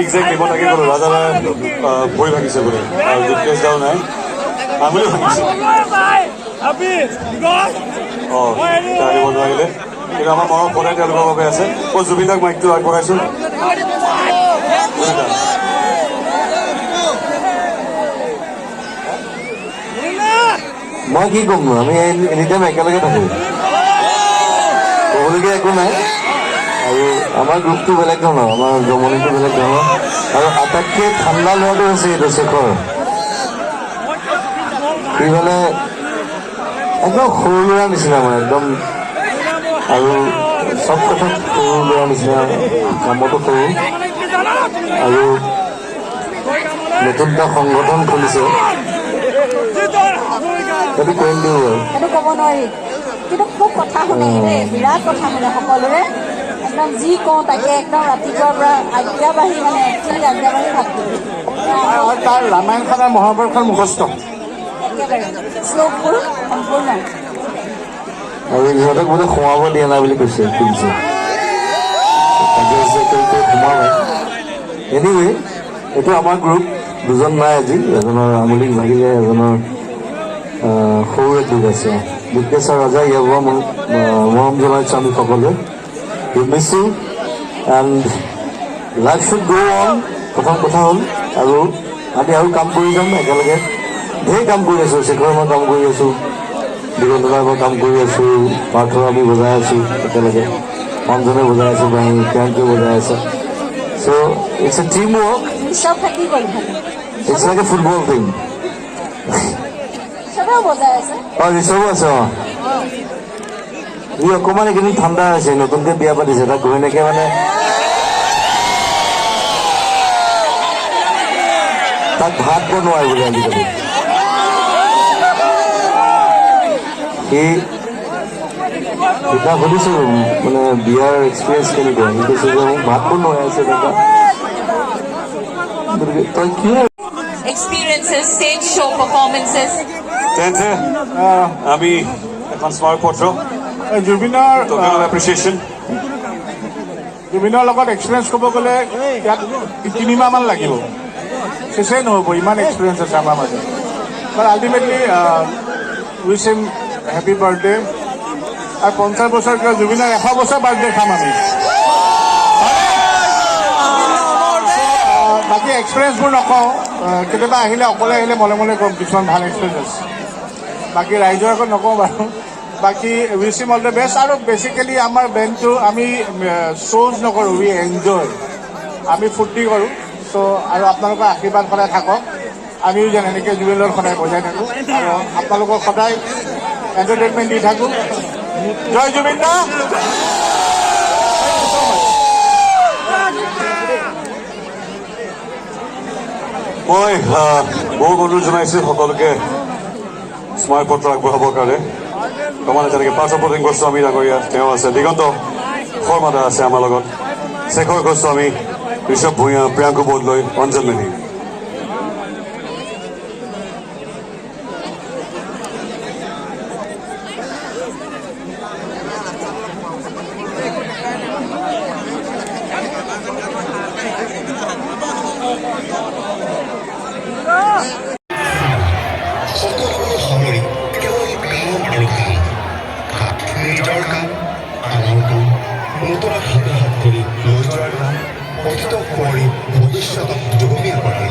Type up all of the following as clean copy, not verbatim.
Exactly মই তাকে ক'লো ৰাজাদাই ভৰি ভাঙিছে বুলি আৰু জিতকেশদাও নাই আঙুলি ভাঙিছে আহিব নোৱাৰিলে কিন্তু আমাৰ মনত সদায় তেওঁলোকৰ বাবে আছে মই জুবিনদাক মাইকটো আগবঢ়াইছোঁ মই কি ক'ম নো আমি এনিটাইম একেলগে থাকোঁ ক'বলগীয়া একো নাই আৰু আমাৰ গ্ৰুপটো বেলেগ ধৰণৰ আমাৰ জমনিটো বেলেগ ধৰণৰ আৰু আটাইতকৈ ঠাণ্ডা ল'ৰাটো হৈছে এইটো শেখৰ সি মানে একদম সৰু ল'ৰাৰ নিচিনা মানে একদম আৰু চব কথাত সৰু ল'ৰাৰ নিচিনা কামতো সৰু আৰু নতুন এটা সংগঠন খুলিছে সেইটো কৰিম দিওঁ আৰু সেইটো ক'ব নোৱাৰি কিন্তু খুব কথা শুনে দেই বিৰাট কথা শুনে সকলোৰে একদম যি কওঁ তাকে একদম ৰাতিপুৱাৰ পৰা আজ্ঞাবাহী মানে একচুৱেলি আজ্ঞাবাহী ভাত তাৰ ৰামায়ণখনৰ মহাভাৰতখন মুখস্থ একেবাৰে শ্লোকবোৰ সম্পূৰ্ণ আৰু ইহঁতক বোলে সোমাব দিয়া নাই বুলি কৈছে খুলিছে সোমাব এনিৱে এইটো আমাৰ গ্ৰুপ দুজন নাই আজি এজনৰ আঙুলি ভাগিলে এজনৰ সৰু এক গ্ৰুপ আছে জিতকেশ আৰু ৰাজা ইয়াৰ পৰা মৰম জনাইছোঁ আমি সকলোৱে we miss you and life should go' on প্ৰথম কথা হ'ল আৰু আমি আৰু কাম কৰি যাম একেলগে ঢেৰ কাম কৰি আছোঁ শেখৰ মই কাম কৰি আছোঁ দিগন্তদাই মই কাম কৰি আছোঁ পাৰ্থৰ আমি বজাই আছোঁ একেলগে অঞ্জনে বজাই আছোঁ বা প্ৰিয়াংকে বজাই আছে so' it's a team work চব থাকি গ'ল it's like a football team চবেও বজাই আছে অঁ ঋষভো আছে অঁ ই অকণমান এইকেইদিন ঠাণ্ডা হৈছে নতুনকৈ বিয়া পাতিছে তাক ঘৈণীয়েকে মানে তাক ভাত বনোৱাই বোলে আজিকালি সি এতিয়া সুধিছোঁ মানে বিয়াৰ এক্সপিৰিয়েঞ্চ কেনেকুৱা সি কৈছে যে মোক ভাত বনোৱাই আছে দাদা তই কি experiences, stage show performances. তেন্তে আমি এখন স্মাৰকপত্ৰ জুবিনৰ এপ্ৰিচিয়েশ্যন জুবিনৰ লগত এক্সপিৰিয়েঞ্চ ক'ব গ'লে ইয়াত 3 মাহমান লাগিব শেষেই নহ'ব ইমান এক্সপিৰিয়েঞ্চ আছে আমাৰ মাজত বাট আল্টিমেটলি উইচ হিম হেপী বাৰ্থডে আৰু 50 বছৰ কিয় জুবিনৰ 100 বছৰ বাৰ্থডে খাম আমি বাকী এক্সপিৰিয়েঞ্চবোৰ নকওঁ কেতিয়াবা আহিলে অকলে আহিলে মনে মনে ক'ম কিছুমান ভাল এক্সপিৰিয়েঞ্চ আছে বাকী ৰাইজৰ আগত নকওঁ বাৰু বাকী wish him all the best আৰু বেচিকেলি আমাৰ বেণ্ডটো আমি শ্ব'জ নকৰোঁ উই এনজয় আমি ফূৰ্তি কৰোঁ চ' আৰু আপোনালোকৰ আশীৰ্বাদ সদায় থাকক আমিও যেন এনেকৈ জুবিনৰ সদায় বজাই থাকোঁ আৰু আপোনালোকক সদায় এণ্টাৰটেইনমেণ্ট দি থাকোঁ জয় জুবিন দা মই বহুত অনুৰোধ জনাইছোঁ সকলোকে স্মাৰকপত্ৰ আগবঢ়াবৰ কাৰণে ক্ৰমান্বয়ে যেনেকৈ পাৰ্থপ্ৰতিম গোস্বামী ডাঙৰীয়া তেওঁ আছে দিগন্ত শৰ্মাদা আছে আমাৰ লগত শেখৰ গোস্বামী ঋষভ ভূঞা প্ৰিয়াংকু বৰদলৈ অঞ্জন মেধি নিজৰ কাম আমাৰ কাম নতুন হাতে হাত কৰি লৈ যোৱাৰ কাম অতীতক কৰি ভৱিষ্যতক যুগমীয়া কৰা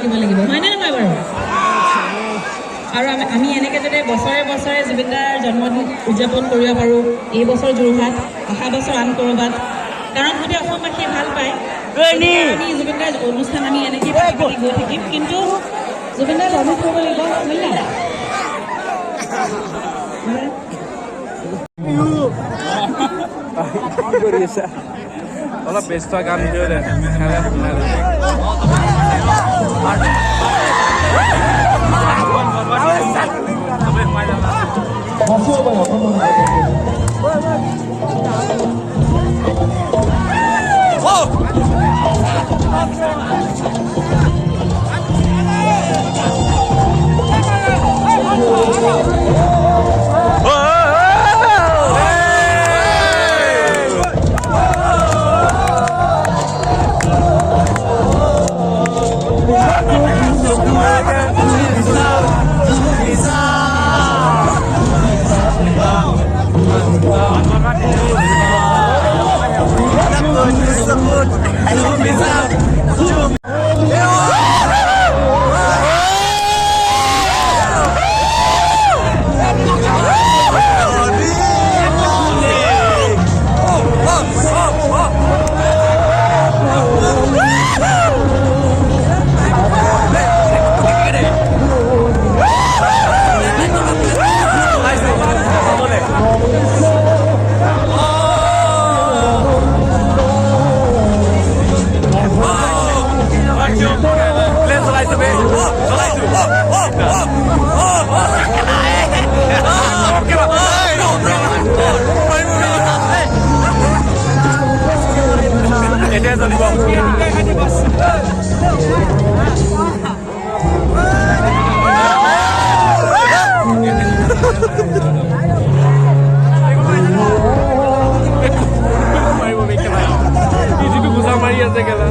থাকিব লাগিব হয়নে নহয় বাৰু আৰু আমি এনেকৈ যদি বছৰে বছৰে জুবিন দাৰ জন্মদিন উদযাপন কৰিব পাৰোঁ এই বছৰ যোৰহাট অহা বছৰ আন ক'ৰবাত কাৰণ গোটেই অসমবাসীয়ে ভাল পায় আমি জুবিন দাৰ অনুষ্ঠান আমি এনেকৈ পাতি পাতি গৈ থাকিম কিন্তু জুবিন দাৰ অনুভৱ কৰিব লাগিব হয়নে অলপ ব্যস্ত গান ভিডিঅ' দে মাৰি আছে গেলা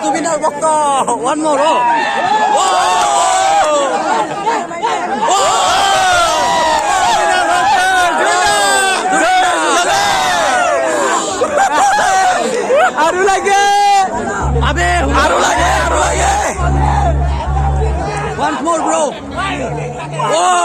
Jubinal Bokto, one more. Aru lagi. Abe, aru lagi. One more, bro. Whoa.